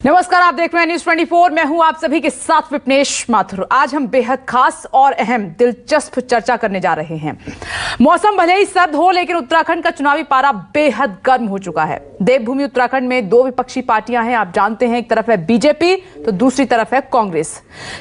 नमस्कार, आप देख रहे हैं न्यूज़ 24। मैं हूं आप सभी के साथ विपनेश माथुर। आज हम बेहद खास और अहम दिलचस्प चर्चा करने जा रहे हैं। मौसम भले ही सर्द हो, लेकिन उत्तराखंड का चुनावी पारा बेहद गर्म हो चुका है। देवभूमि उत्तराखंड में दो विपक्षी पार्टियां हैं, आप जानते हैं। एक तरफ है बीजेपी तो दूसरी तरफ है कांग्रेस।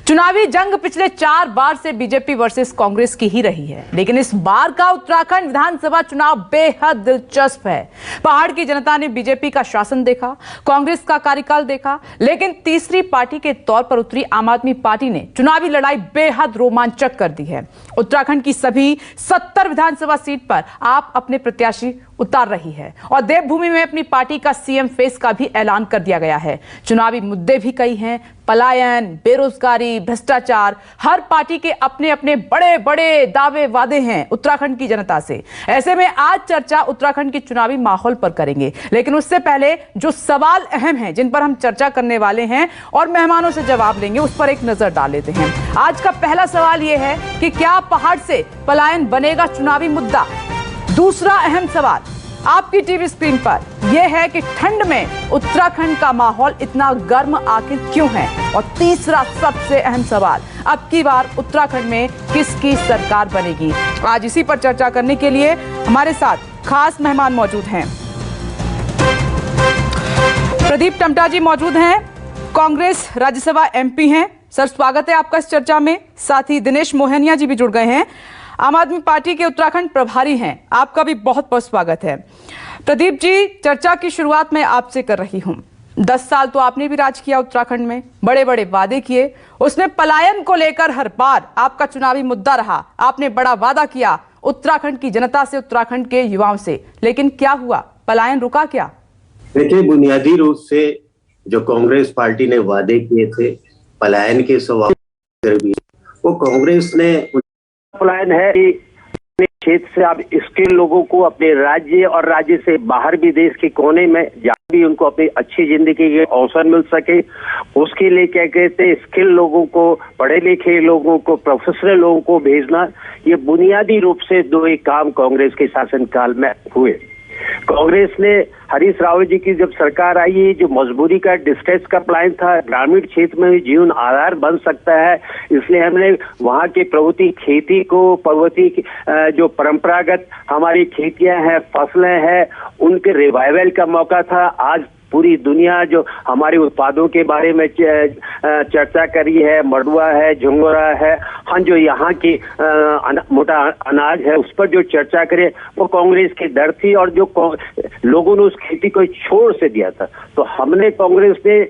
चुनावी जंग पिछले 4 बार से बीजेपी वर्सेस कांग्रेस की ही रही है, लेकिन इस बार का उत्तराखंड विधानसभा चुनाव बेहद दिलचस्प है। पहाड़ की जनता ने बीजेपी का शासन देखा, कांग्रेस का कार्यकाल देखा, लेकिन तीसरी पार्टी के तौर पर उतरी आम आदमी पार्टी ने चुनावी लड़ाई बेहद रोमांचक कर दी है। उत्तराखंड की सभी 70 विधानसभा सीट पर आप अपने प्रत्याशी उतार रही है और देवभूमि में अपनी पार्टी का सीएम फेस का भी ऐलान कर दिया गया है। चुनावी मुद्दे भी कई हैं, पलायन, बेरोजगारी, भ्रष्टाचार। हर पार्टी के अपने अपने बड़े बड़े दावे वादे हैं उत्तराखंड की जनता से। ऐसे में आज चर्चा उत्तराखंड के चुनावी माहौल पर करेंगे, लेकिन उससे पहले जो सवाल अहम हैं जिन पर हम चर्चा करने वाले हैं और मेहमानों से जवाब लेंगे, उस पर एक नजर डाल लेते हैं। आज का पहला सवाल यह है कि क्या पहाड़ से पलायन बनेगा चुनावी मुद्दा? दूसरा अहम सवाल आपकी टीवी स्क्रीन पर यह है कि ठंड में उत्तराखंड का माहौल इतना गर्म आखिर क्यों है? और तीसरा सबसे अहम सवाल, अब की बार उत्तराखंड में किसकी सरकार बनेगी? आज इसी पर चर्चा करने के लिए हमारे साथ खास मेहमान मौजूद हैं। प्रदीप टमटा जी मौजूद हैं, कांग्रेस राज्यसभा एमपी हैं। सर, स्वागत है आपका इस चर्चा में। साथ ही दिनेश मोहनिया जी भी जुड़ गए हैं, आम आदमी पार्टी के उत्तराखंड प्रभारी हैं। आपका भी बहुत बहुत स्वागत है। प्रदीप जी, चर्चा की शुरुआत मैं आपसे कर रही हूं। 10 साल तो आपने भी राज किया उत्तराखंड में, बड़े बड़े वादे किए, उसमें पलायन को लेकर हर बार आपका चुनावी मुद्दा रहा। आपने बड़ा वादा किया उत्तराखंड की जनता से, उत्तराखंड के युवाओं से, लेकिन क्या हुआ? पलायन रुका क्या? देखिए, बुनियादी रूप से जो कांग्रेस पार्टी ने वादे किए थे पलायन के सवाल भी, वो कांग्रेस ने प्लान है कि अपने क्षेत्र से आप इसके लोगों को अपने राज्य और राज्य से बाहर भी देश के कोने में जहाँ भी उनको अपनी अच्छी जिंदगी के अवसर मिल सके, उसके लिए क्या कहते हैं स्किल लोगों को, पढ़े लिखे लोगों को, प्रोफेशनल लोगों को भेजना। ये बुनियादी रूप से दो एक काम कांग्रेस के शासनकाल में हुए। कांग्रेस ने हरीश राव जी की जब सरकार आई, जो मजबूरी का डिस्ट्रेस का प्लान था, ग्रामीण क्षेत्र में जीवन आधार बन सकता है, इसलिए हमने वहां के प्रवृत्ति खेती को, पर्वतीय जो परंपरागत हमारी खेतियां हैं, फसलें हैं, उनके रिवाइवल का मौका था। आज पूरी दुनिया जो हमारे उत्पादों के बारे में चर्चा करी है, मडुआ है, झुंगोरा है, हम जो यहाँ की मोटा अनाज है उस पर जो चर्चा करे, वो कांग्रेस की दर थी और जो लोगों ने उस खेती को छोड़ से दिया था। तो हमने कांग्रेस ने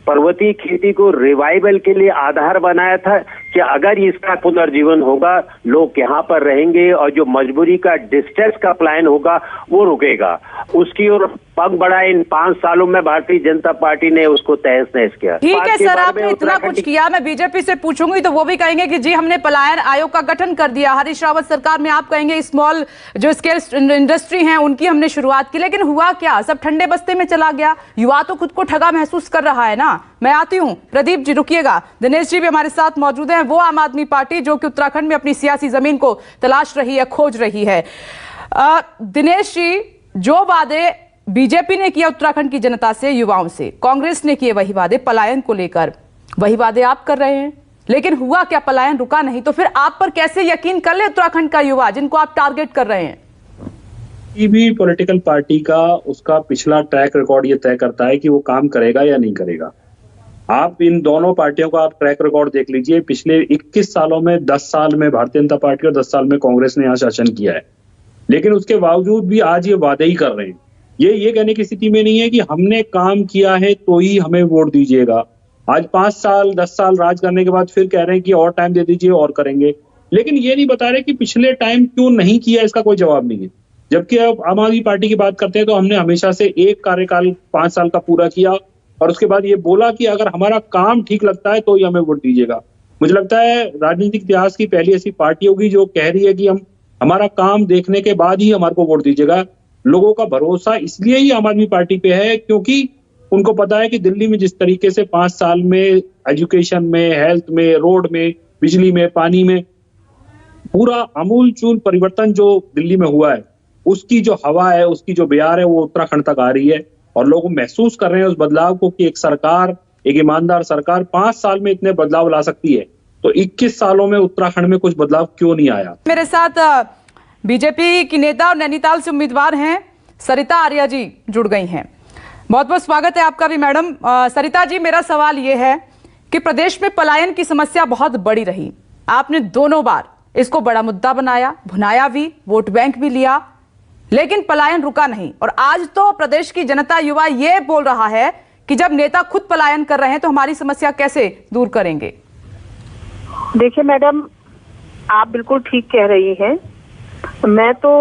पर्वतीय खेती को रिवाइवल के लिए आधार बनाया था कि अगर इसका पुनर्जीवन होगा, लोग यहाँ पर रहेंगे और जो मजबूरी का डिस्ट्रेस का प्लान होगा वो रुकेगा। उसकी ओर पग बढ़ा इन 5 सालों में भारतीय जनता पार्टी ने उसको तहस नहस किया। ठीक है सर, आपने इतना कुछ किया, मैं बीजेपी से पूछूंगी तो वो भी कहेंगे कि जी हमने पलायन आयोग का गठन कर दिया। हरीश रावत सरकार में आप कहेंगे स्मॉल जो स्केल इंडस्ट्री है उनकी हमने शुरुआत की, लेकिन हुआ क्या? सब ठंडे बस्ते में चला गया। युवा तो खुद को ठगा महसूस कर रहा है ना। मैं आती हूँ, प्रदीप जी रुकिएगा। दिनेश जी भी हमारे साथ मौजूद हैं, वो आम आदमी पार्टी जो कि उत्तराखंड में अपनी सियासी जमीन को तलाश रही है, खोज रही है। दिनेश जी, जो वादे बीजेपी ने किया उत्तराखंड की जनता से, युवाओं से, कांग्रेस ने किए वही वादे पलायन को लेकर, वही वादे आप कर रहे हैं, लेकिन हुआ क्या? पलायन रुका नहीं, तो फिर आप पर कैसे यकीन कर ले उत्तराखंड का युवा जिनको आप टारगेट कर रहे हैं? किसी भी पॉलिटिकल पार्टी का उसका पिछला ट्रैक रिकॉर्ड ये तय करता है कि वो काम करेगा या नहीं करेगा। आप इन दोनों पार्टियों का आप ट्रैक रिकॉर्ड देख लीजिए। पिछले 21 सालों में 10 साल में भारतीय जनता पार्टी और 10 साल में कांग्रेस ने यहाँ शासन किया है, लेकिन उसके बावजूद भी आज ये वादे ही कर रहे हैं। ये कहने की स्थिति में नहीं है कि हमने काम किया है तो ही हमें वोट दीजिएगा। आज 5 साल 10 साल राज करने के बाद फिर कह रहे हैं कि और टाइम दे दीजिए और करेंगे, लेकिन ये नहीं बता रहे कि पिछले टाइम क्यों नहीं किया, इसका कोई जवाब नहीं है। जबकि अब आम आदमी पार्टी की बात करते हैं तो हमने हमेशा से एक कार्यकाल 5 साल का पूरा किया और उसके बाद ये बोला कि अगर हमारा काम ठीक लगता है तो ही हमें वोट दीजिएगा। मुझे लगता है राजनीतिक इतिहास की पहली ऐसी पार्टी होगी जो कह रही है कि हम हमारा काम देखने के बाद ही हमारे को वोट दीजिएगा। लोगों का भरोसा इसलिए ही आम आदमी पार्टी पे है क्योंकि उनको पता है कि दिल्ली में जिस तरीके से 5 साल में एजुकेशन में, हेल्थ में, रोड में, बिजली में, पानी में पूरा अमूलचूल परिवर्तन जो दिल्ली में हुआ है, उसकी जो हवा है, उसकी जो बयार है, वो उत्तराखंड तक आ रही है और लोग महसूस कर रहे हैं उस बदलाव को कि एक सरकार एक ईमानदार सरकार 5 साल में इतने बदलाव ला सकती है, तो 21 सालों में उत्तराखंड में कुछ बदलाव क्यों नहीं आया? मेरे साथ बीजेपी की नेता और नैनीताल से उम्मीदवार हैं सरिता आर्या जी जुड़ गई हैं। बहुत बहुत स्वागत है आपका भी मैडम। सरिता जी, मेरा सवाल ये है कि प्रदेश में पलायन की समस्या बहुत बड़ी रही। आपने दोनों बार इसको बड़ा मुद्दा बनाया, भुनाया भी, वोट बैंक भी लिया, लेकिन पलायन रुका नहीं। और आज तो प्रदेश की जनता, युवा ये बोल रहा है कि जब नेता खुद पलायन कर रहे हैं तो हमारी समस्या कैसे दूर करेंगे? देखिए मैडम, आप बिल्कुल ठीक कह रही हैं। मैं तो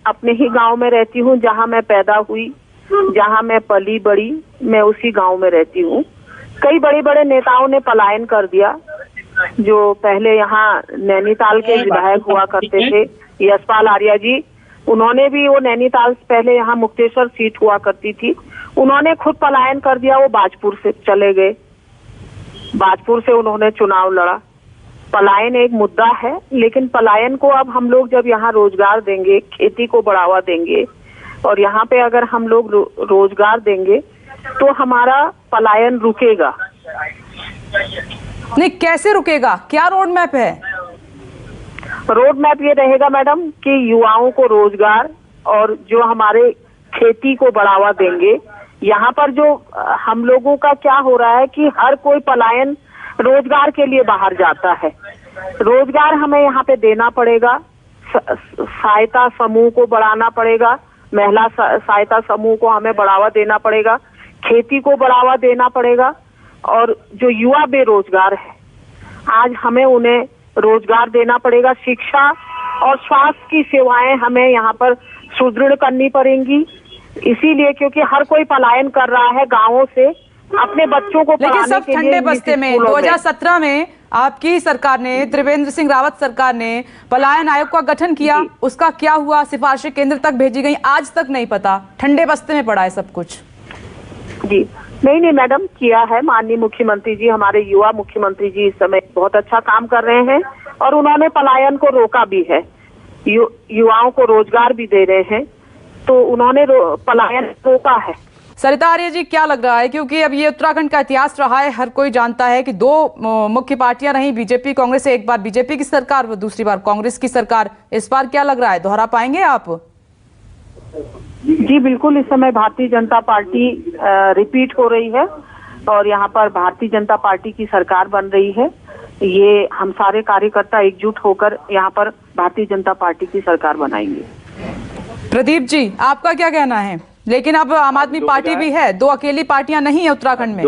अपने ही गांव में रहती हूँ, जहाँ मैं पैदा हुई, जहाँ मैं पली बड़ी, मैं उसी गांव में रहती हूँ। कई बड़े बड़े नेताओं ने पलायन कर दिया। जो पहले यहाँ नैनीताल के विधायक हुआ करते थे, यशपाल आर्या जी, उन्होंने भी, वो नैनीताल से पहले यहाँ मुक्तेश्वर सीट हुआ करती थी, उन्होंने खुद पलायन कर दिया। वो बाजपुर से चले गए, बाजपुर से उन्होंने चुनाव लड़ा। पलायन एक मुद्दा है, लेकिन पलायन को अब हम लोग जब यहाँ रोजगार देंगे, खेती को बढ़ावा देंगे, और यहाँ पे अगर हम लोग रोजगार देंगे तो हमारा पलायन रुकेगा। नहीं, कैसे रुकेगा? क्या रोड मैप है? रोड मैप ये रहेगा मैडम कि युवाओं को रोजगार, और जो हमारे खेती को बढ़ावा देंगे। यहाँ पर जो हम लोगों का क्या हो रहा है कि हर कोई पलायन रोजगार के लिए बाहर जाता है। रोजगार हमें यहाँ पे देना पड़ेगा, सहायता समूह को बढ़ाना पड़ेगा, महिला सहायता समूह को हमें बढ़ावा देना पड़ेगा, खेती को बढ़ावा देना पड़ेगा। और जो युवा बेरोजगार है, आज हमें उन्हें रोजगार देना पड़ेगा। शिक्षा और स्वास्थ्य की सेवाएं हमें यहाँ पर सुदृढ़ करनी पड़ेंगी, इसीलिए क्योंकि हर कोई पलायन कर रहा है गांवों से अपने बच्चों को लेकिन सब ठंडे बस्ते में 2017 में आपकी सरकार ने, त्रिवेंद्र सिंह रावत सरकार ने पलायन आयोग का गठन किया। उसका क्या हुआ? सिफारिशें केंद्र तक भेजी गई, आज तक नहीं पता, ठंडे बस्ते में पड़ा है सब कुछ। जी नहीं मैडम, किया है। माननीय मुख्यमंत्री जी, हमारे युवा मुख्यमंत्री जी इस समय बहुत अच्छा काम कर रहे हैं, और उन्होंने पलायन को रोका भी है, युवाओं को रोजगार भी दे रहे हैं, तो उन्होंने पलायन रोका है। सरिता आर्या जी, क्या लग रहा है, क्योंकि अब ये उत्तराखंड का इतिहास रहा है, हर कोई जानता है कि दो मुख्य पार्टियां रही, बीजेपी कांग्रेस, एक बार बीजेपी की सरकार, वो दूसरी बार कांग्रेस की सरकार। इस बार क्या लग रहा है, दोहरा पाएंगे आप? जी बिल्कुल, इस समय भारतीय जनता पार्टी रिपीट हो रही है, और यहाँ पर भारतीय जनता पार्टी की सरकार बन रही है। ये हम सारे कार्यकर्ता एकजुट होकर यहाँ पर भारतीय जनता पार्टी की सरकार बनाएंगे। प्रदीप जी, आपका क्या कहना है? लेकिन अब आम आदमी पार्टी भी है, दो अकेली पार्टियां नहीं है उत्तराखंड में।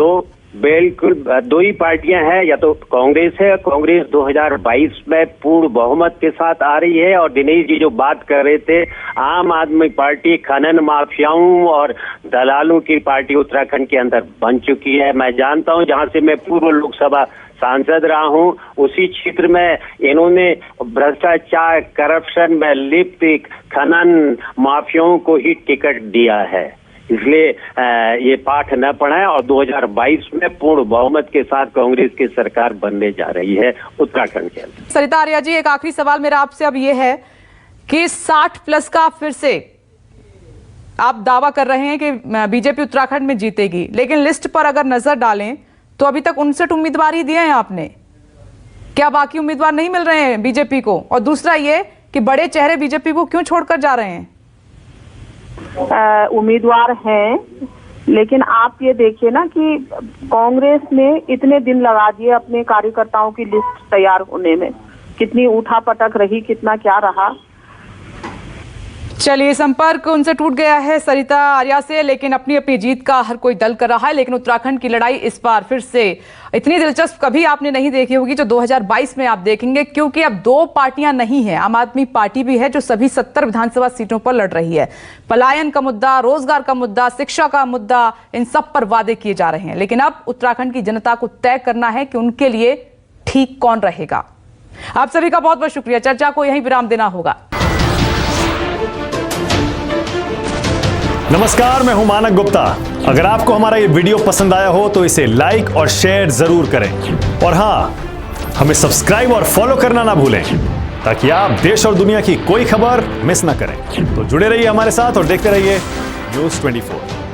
बिल्कुल दो ही पार्टियां हैं, या तो कांग्रेस है। कांग्रेस 2022 में पूर्ण बहुमत के साथ आ रही है, और दिनेश जी जो बात कर रहे थे, आम आदमी पार्टी खनन माफियाओं और दलालों की पार्टी उत्तराखंड के अंदर बन चुकी है। मैं जानता हूं, जहां से मैं पूर्व लोकसभा सांसद रहा हूं, उसी क्षेत्र में इन्होंने भ्रष्टाचार, करप्शन में लिप्त खनन माफियाओं को ही टिकट दिया है। इसलिए ये पाठ न पढ़ें, और 2022 में पूर्ण बहुमत के साथ कांग्रेस की सरकार बनने जा रही है उत्तराखंड के अंदर। सरिता आर्या जी, एक आखिरी सवाल मेरा आपसे अब ये है कि 60+ का फिर से आप दावा कर रहे हैं कि बीजेपी उत्तराखंड में जीतेगी, लेकिन लिस्ट पर अगर नजर डालें तो अभी तक 59 उम्मीदवार ही दिए हैं आपने। क्या बाकी उम्मीदवार नहीं मिल रहे हैं बीजेपी को? और दूसरा ये कि बड़े चेहरे बीजेपी को क्यों छोड़कर जा रहे हैं? उम्मीदवार हैं, लेकिन आप ये देखिए ना कि कांग्रेस ने इतने दिन लगा दिए अपने कार्यकर्ताओं की लिस्ट तैयार होने में, कितनी उठापटक रही, कितना क्या रहा। चलिए, संपर्क उनसे टूट गया है सरिता आर्या से, लेकिन अपनी अपनी जीत का हर कोई दल कर रहा है। लेकिन उत्तराखंड की लड़ाई इस बार फिर से इतनी दिलचस्प कभी आपने नहीं देखी होगी जो 2022 में आप देखेंगे, क्योंकि अब दो पार्टियां नहीं है, आम आदमी पार्टी भी है जो सभी 70 विधानसभा सीटों पर लड़ रही है। पलायन का मुद्दा, रोजगार का मुद्दा, शिक्षा का मुद्दा, इन सब पर वादे किए जा रहे हैं, लेकिन अब उत्तराखंड की जनता को तय करना है कि उनके लिए ठीक कौन रहेगा। आप सभी का बहुत बहुत शुक्रिया। चर्चा को यहीं विराम देना होगा। नमस्कार, मैं हूं मानक गुप्ता। अगर आपको हमारा ये वीडियो पसंद आया हो तो इसे लाइक और शेयर जरूर करें, और हां, हमें सब्सक्राइब और फॉलो करना ना भूलें ताकि आप देश और दुनिया की कोई खबर मिस ना करें। तो जुड़े रहिए हमारे साथ और देखते रहिए न्यूज़ 24।